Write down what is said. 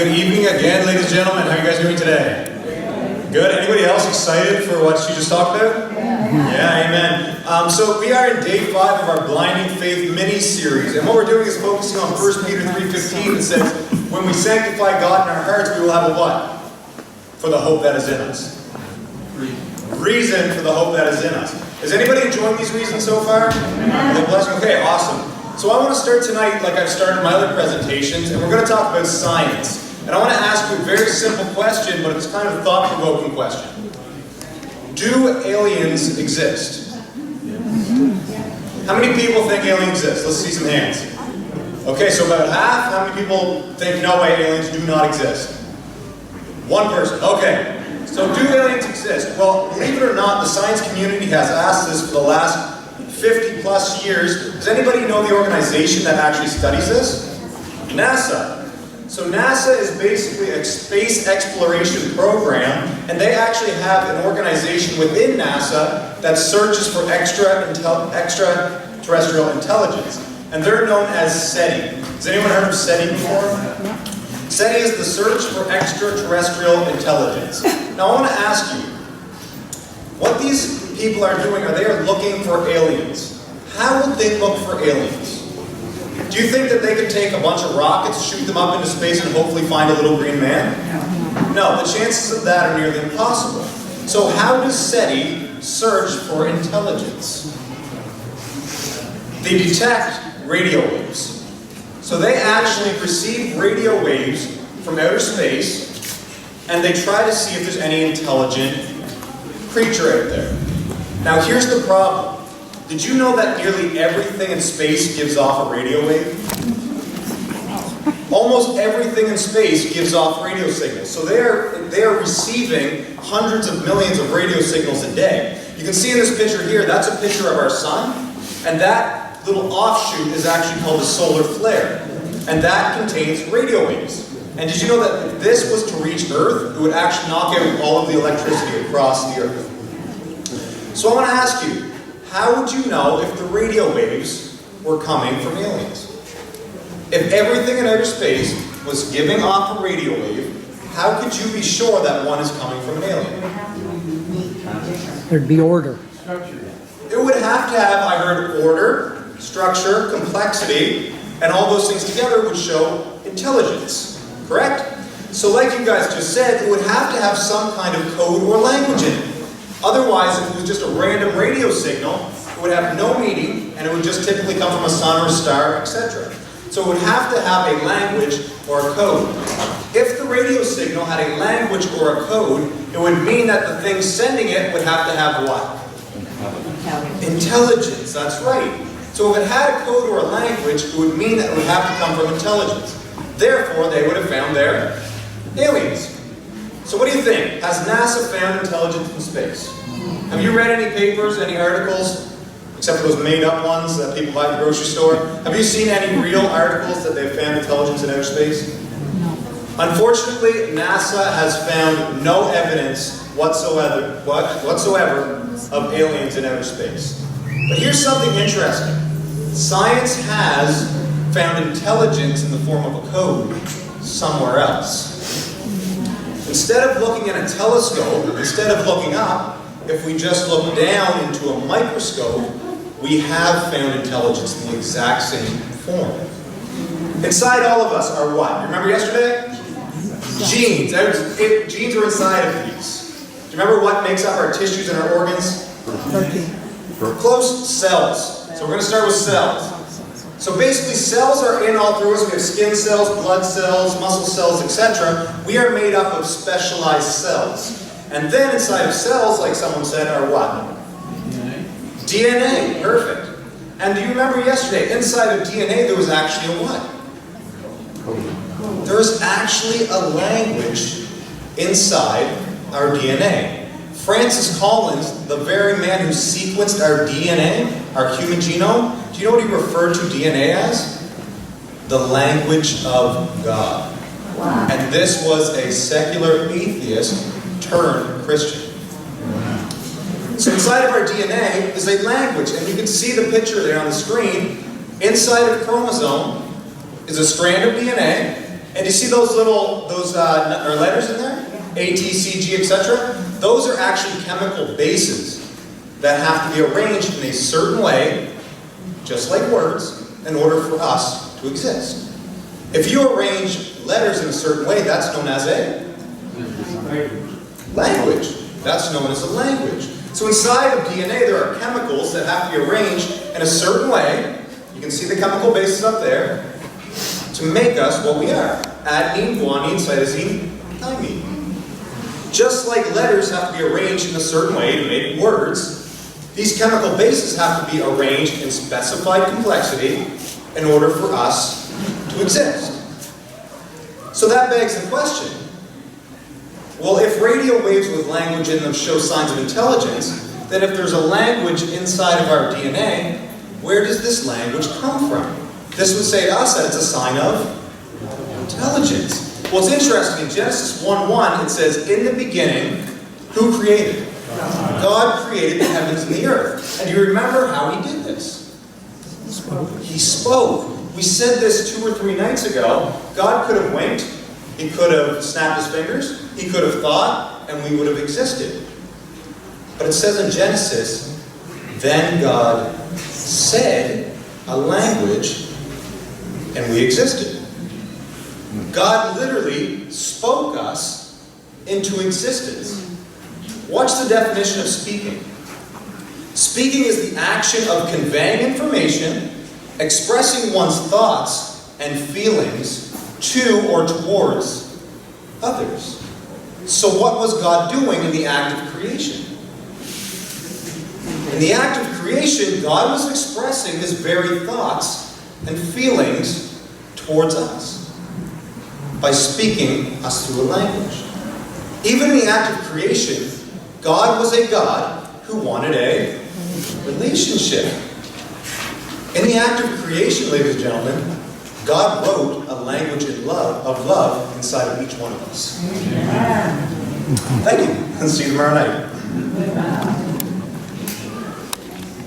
Good evening again, ladies and gentlemen. How are you guys doing today? Good. Anybody else excited for what she just talked about? Yeah, amen. So we are in day 5 of our Blinding Faith mini-series, and what we're doing is focusing on 1 Peter 3:15 that says, when we sanctify God in our hearts, we will have a what? For the hope that is in us. Reason for the hope that is in us. Is anybody enjoying these reasons so far? Okay, awesome. So I want to start tonight like I've started my other presentations, and we're going to talk about science. And I want to ask you a very simple question, but it's kind of a thought-provoking question. Do aliens exist? How many people think aliens exist? Let's see some hands. Okay, so about half. How many people think no way aliens do not exist? One person. Okay. So do aliens exist? Well, believe it or not, the science community has asked this for the last 50 plus years. Does anybody know the organization that actually studies this? NASA. So NASA is basically a space exploration program, and they actually have an organization within NASA that searches for extraterrestrial intelligence. And they're known as SETI. Has anyone heard of SETI before? SETI is the search for extraterrestrial intelligence. Now I want to ask you, what these people are doing, they are looking for aliens. How would they look for aliens? Do you think that they could take a bunch of rockets, shoot them up into space, and hopefully find a little green man? No, the chances of that are nearly impossible. So how does SETI search for intelligence? They detect radio waves. So they actually receive radio waves from outer space, and they try to see if there's any intelligent creature out there. Now here's the problem. Did you know that nearly everything in space gives off a radio wave? Almost everything in space gives off radio signals. So they are receiving hundreds of millions of radio signals a day. You can see in this picture here, that's a picture of our sun, and that little offshoot is actually called a solar flare. And that contains radio waves. And did you know that if this was to reach Earth, it would actually knock out all of the electricity across the Earth? So I want to ask you, how would you know if the radio waves were coming from aliens? If everything in outer space was giving off a radio wave, how could you be sure that one is coming from an alien? There'd be order. It would have to have, I heard, order, structure, complexity, and all those things together would show intelligence. Correct? So like you guys just said, it would have to have some kind of code or language in it. Otherwise, if it was just a random radio signal, it would have no meaning, and it would just typically come from a sun or a star, etc. So it would have to have a language or a code. If the radio signal had a language or a code, it would mean that the thing sending it would have to have what? Intelligence, that's right. So if it had a code or a language, it would mean that it would have to come from intelligence. Therefore, they would have found their aliens. So what do you think? Has NASA found intelligence in space? Have you read any papers, any articles, except for those made-up ones that people buy at the grocery store? Have you seen any real articles that they've found intelligence in outer space? No. Unfortunately, NASA has found no evidence whatsoever of aliens in outer space. But here's something interesting. Science has found intelligence in the form of a code somewhere else. Instead of looking at a telescope, instead of looking up, if we just look down into a microscope, we have found intelligence in the exact same form. Inside all of us are what? Remember yesterday? Genes. Genes are inside of these. Do you remember what makes up our tissues and our organs? Close, cells. So we're going to start with cells. So basically cells are in all through us. We have skin cells, blood cells, muscle cells, etc. We are made up of specialized cells. And then inside of cells, like someone said, are what? DNA. Perfect. And do you remember yesterday, inside of DNA there was actually a what? There is actually a language inside our DNA. Francis Collins, the very man who sequenced our DNA, our human genome, do you know what he referred to DNA as? The language of God. Wow. And this was a secular atheist turned Christian. So inside of our DNA is a language, and you can see the picture there on the screen. Inside of a chromosome is a strand of DNA, And you see those little, or letters in there? A, T, C, G, etc.? Those are actually chemical bases that have to be arranged in a certain way, just like words, in order for us to exist. If you arrange letters in a certain way, that's known as a language. That's known as a language. So inside of DNA, there are chemicals that have to be arranged in a certain way. You can see the chemical bases up there to make us what we are. Adenine, guanine, cytosine, thymine. Just like letters have to be arranged in a certain way to make words, these chemical bases have to be arranged in specified complexity in order for us to exist. So that begs the question, well, if radio waves with language in them show signs of intelligence, then if there's a language inside of our DNA, where does this language come from? This would say to us that it's a sign of intelligence. Well, it's interesting. In Genesis 1:1, it says, in the beginning, who created? God created the heavens and the earth. And do you remember how he did this? He spoke. We said this 2 or 3 nights ago. God could have winked. He could have snapped his fingers. He could have thought, and we would have existed. But it says in Genesis, then God said a language, and we existed. God literally spoke us into existence. Watch the definition of speaking. Speaking is the action of conveying information, expressing one's thoughts and feelings to or towards others. So what was God doing in the act of creation? In the act of creation, God was expressing his very thoughts and feelings towards us by speaking us through a language. Even in the act of creation, God was a God who wanted a relationship. In the act of creation, ladies and gentlemen, God wrote a language of love inside of each one of us. Thank you, and see you tomorrow night.